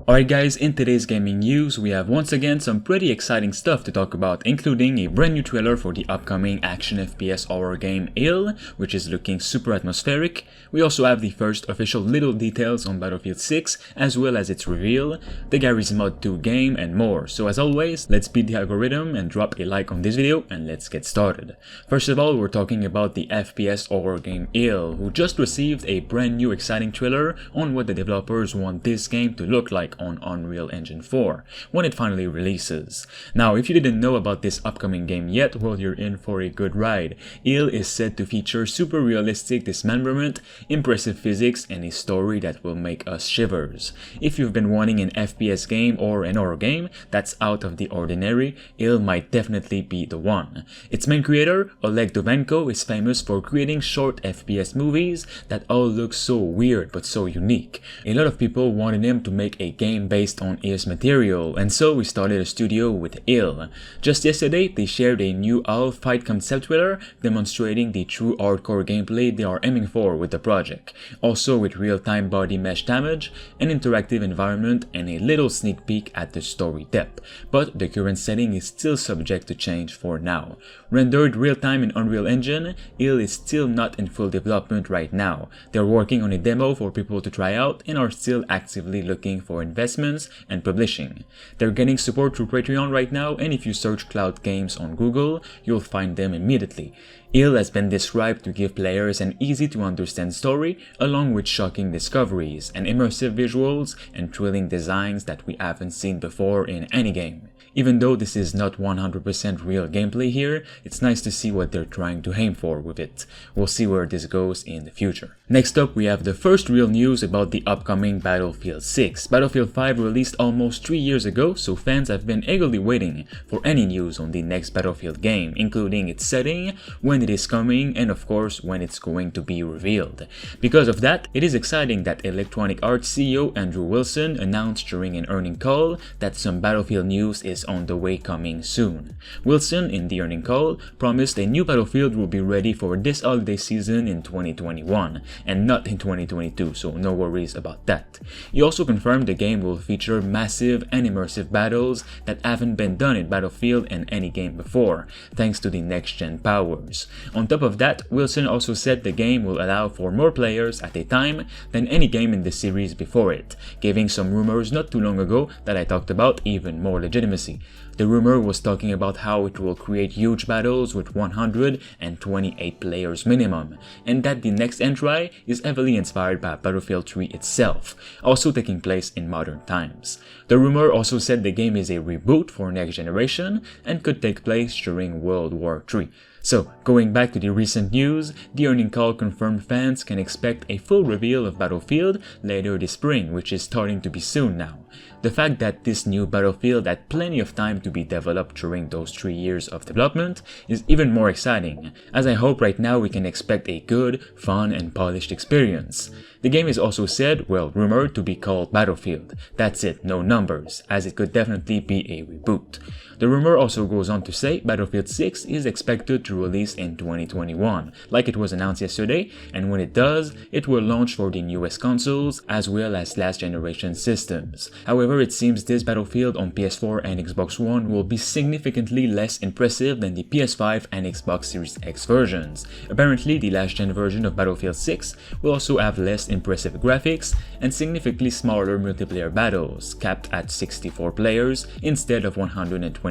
Alright guys, in today's gaming news, we have once again some pretty exciting stuff to talk about, including a brand new trailer for the upcoming action FPS horror game ILL, which is looking super atmospheric. We also have the first official little details on Battlefield 6, as well as its reveal, the Garry's Mod 2 game, and more. So as always, let's beat the algorithm and drop a like on this video, and let's get started. First of all, we're talking about the FPS horror game ILL, who just received a brand new exciting trailer on what the developers want this game to look like on Unreal Engine 4 when it finally releases. Now, if you didn't know about this upcoming game yet, well, you're in for a good ride. ILL is said to feature super realistic dismemberment, impressive physics, and a story that will make us shivers. If you've been wanting an FPS game or an horror game that's out of the ordinary, ILL might definitely be the one. Its main creator, Oleg Dovenko, is famous for creating short FPS movies that all look so weird but so unique. A lot of people wanted him to make a game based on his material, and so we started a studio with ILL. Just yesterday, they shared a new HAL fight concept trailer demonstrating the true hardcore gameplay they are aiming for with the project, also with real-time body mesh damage, an interactive environment, and a little sneak peek at the story depth, but the current setting is still subject to change for now. Rendered real-time in Unreal Engine, ILL is still not in full development right now. They're working on a demo for people to try out and are still actively looking for investments and publishing. They're getting support through Patreon right now, and if you search Cloud Games on Google, you'll find them immediately. ILL has been described to give players an easy to understand story along with shocking discoveries and immersive visuals and thrilling designs that we haven't seen before in any game. Even though this is not 100% real gameplay here, it's nice to see what they're trying to aim for with it. We'll see where this goes in the future. Next up, we have the first real news about the upcoming Battlefield 6. Battlefield 5 released almost 3 years ago, so fans have been eagerly waiting for any news on the next Battlefield game, including its setting, when it is coming, and of course when it's going to be revealed. Because of that, it is exciting that Electronic Arts CEO Andrew Wilson announced during an earnings call that some Battlefield news is on the way coming soon. Wilson, in the earnings call, promised a new Battlefield will be ready for this holiday season in 2021 and not in 2022, so no worries about that. He also confirmed the game will feature massive and immersive battles that haven't been done in Battlefield and any game before, thanks to the next-gen powers. On top of that, Wilson also said the game will allow for more players at a time than any game in the series before it, giving some rumors not too long ago that I talked about even more legitimacy. The rumor was talking about how it will create huge battles with 128 players minimum, and that the next entry is heavily inspired by Battlefield 3 itself, also taking place in modern times. The rumor also said the game is a reboot for next generation and could take place during World War III. So, going back to the recent news, the earnings call confirmed fans can expect a full reveal of Battlefield later this spring, which is starting to be soon now. The fact that this new Battlefield had plenty of time to be developed during those 3 years of development is even more exciting, as I hope right now we can expect a good, fun, and polished experience. The game is also said, well, rumored to be called Battlefield. That's it, no numbers, as it could definitely be a reboot. The rumor also goes on to say Battlefield 6 is expected to release in 2021, like it was announced yesterday, and when it does, it will launch for the newest consoles as well as last generation systems. However, it seems this Battlefield on PS4 and Xbox One will be significantly less impressive than the PS5 and Xbox Series X versions. Apparently, the last gen version of Battlefield 6 will also have less impressive graphics and significantly smaller multiplayer battles, capped at 64 players instead of 128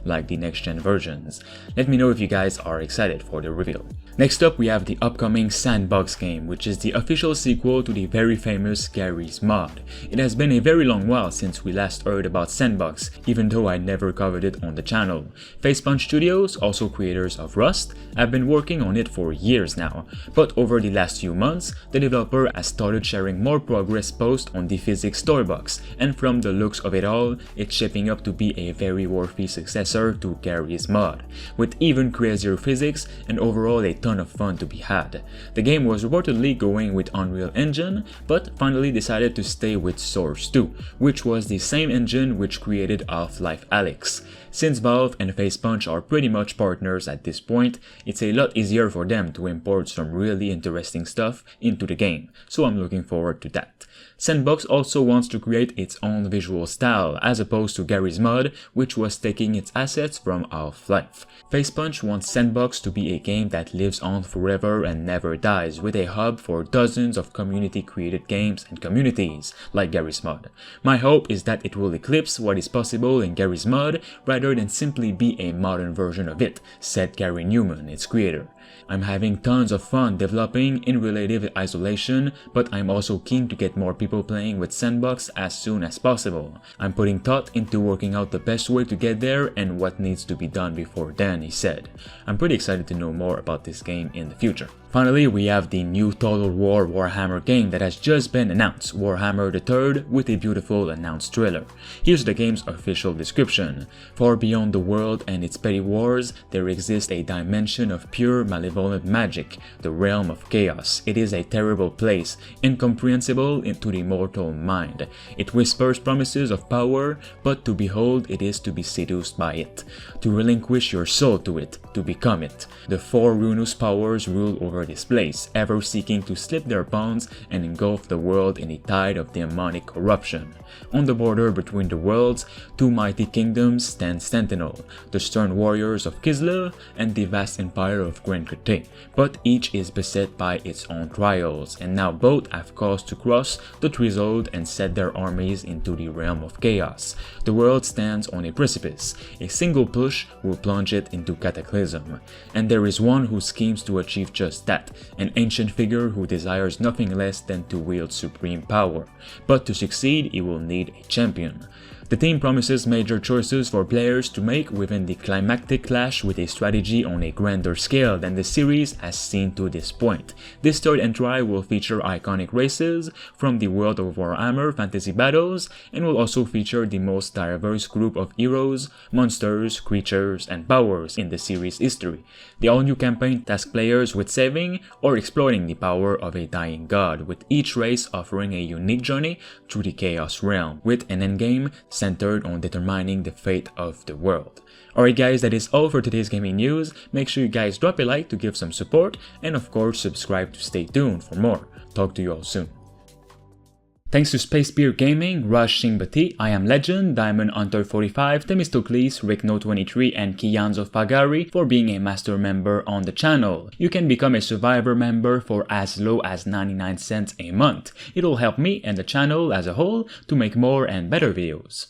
like the next gen versions. Let me know if you guys are excited for the reveal. Next up, we have the upcoming Sandbox game, which is the official sequel to the very famous Garry's Mod. It has been a very long while since we last heard about Sandbox, even though I never covered it on the channel. Facepunch Studios, also creators of Rust, have been working on it for years now, but over the last few months, the developer has started sharing more progress posts on the physics storybox, and from the looks of it all, it's shaping up to be a very worthy successor to Garry's Mod, with even crazier physics and overall a ton ton of fun to be had. The game was reportedly going with Unreal Engine, but finally decided to stay with Source 2, which was the same engine which created Half-Life Alyx. Since Valve and Facepunch are pretty much partners at this point, it's a lot easier for them to import some really interesting stuff into the game, so I'm looking forward to that. Sandbox also wants to create its own visual style, as opposed to Garry's mod, which was taking its assets from Half-Life. Facepunch wants Sandbox to be a game that lives on forever and never dies, with a hub for dozens of community-created games and communities, like Garry's mod. My hope is that it will eclipse what is possible in Garry's mod, rather than simply be a modern version of it, said Garry Newman, its creator. I'm having tons of fun developing in relative isolation, but I'm also keen to get more people playing with Sandbox as soon as possible. I'm putting thought into working out the best way to get there and what needs to be done before then, he said. I'm pretty excited to know more about this game in the future. Finally, we have the new Total War Warhammer game that has just been announced, Warhammer III, with a beautiful announced trailer. Here's the game's official description. Far beyond the world and its petty wars, there exists a dimension of pure malevolent magic, the realm of chaos. It is a terrible place, incomprehensible to the mortal mind. It whispers promises of power, but to behold it is to be seduced by it, to relinquish your soul to it, to become it. The four ruinous powers rule over this place, ever seeking to slip their bonds and engulf the world in a tide of demonic corruption. On the border between the worlds, two mighty kingdoms stand sentinel, the stern warriors of Kislev and the vast empire of Grand Crete, but each is beset by its own trials, and now both have cause to cross the threshold and set their armies into the realm of chaos. The world stands on a precipice. A single push will plunge it into cataclysm, and there is one who schemes to achieve just that, an ancient figure who desires nothing less than to wield supreme power. But to succeed, he will need a champion. The team promises major choices for players to make within the climactic clash, with a strategy on a grander scale than the series has seen to this point. This third entry will feature iconic races from the world of Warhammer fantasy battles, and will also feature the most diverse group of heroes, monsters, creatures, and powers in the series' history. The all-new campaign tasks players with saving or exploring the power of a dying god, with each race offering a unique journey through the Chaos Realm, with an endgame centered on determining the fate of the world. Alright guys, that is all for today's gaming news. Make sure you guys drop a like to give some support, and of course subscribe to stay tuned for more. Talk to you all soon. Thanks to Space Beer Gaming, Rush Shingbati, I Am Legend, Diamond Hunter 45, Themistocles, Rickno23, and Kianzo Fagari for being a master member on the channel. You can become a survivor member for as low as 99 cents a month. It'll help me and the channel as a whole to make more and better videos.